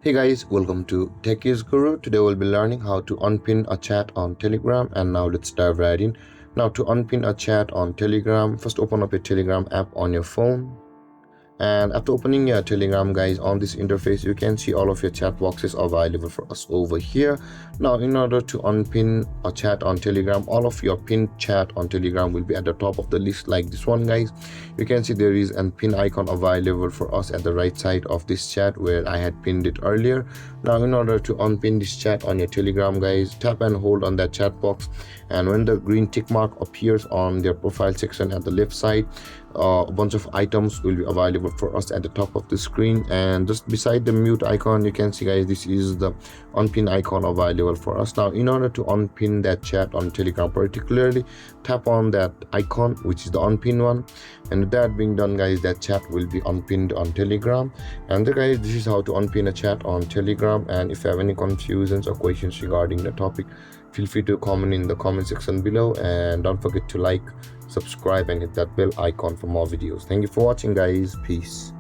Hey guys, welcome to Tech is Guru. Today we'll be learning how to unpin a chat on Telegram, and now let's dive right in. Now to unpin a chat on Telegram, first open up a Telegram app on your phone. And after opening your Telegram, guys, on this interface you can see all of your chat boxes available for us over here. Now in order to unpin a chat on Telegram, all of your pinned chat on Telegram will be at the top of the list like this one, guys. You can see there is an pin icon available for us at the right side of this chat where I had pinned it earlier. Now in order to unpin this chat on your Telegram, guys, tap and hold on that chat box, and when the green tick mark appears on their profile section at the left side, a bunch of items will be available for us at the top of the screen, and just beside the mute icon you can see, guys, this is the unpin icon available for us. Now in order to unpin that chat on Telegram particularly, tap on that icon which is the unpin one, and with that being done, guys, that chat will be unpinned on Telegram. And guys, this is how to unpin a chat on Telegram. And if you have any confusions or questions regarding the topic, feel free to comment in the comment section below, and don't forget to like, subscribe and hit that bell icon for more videos. Thank you for watching, guys. Peace.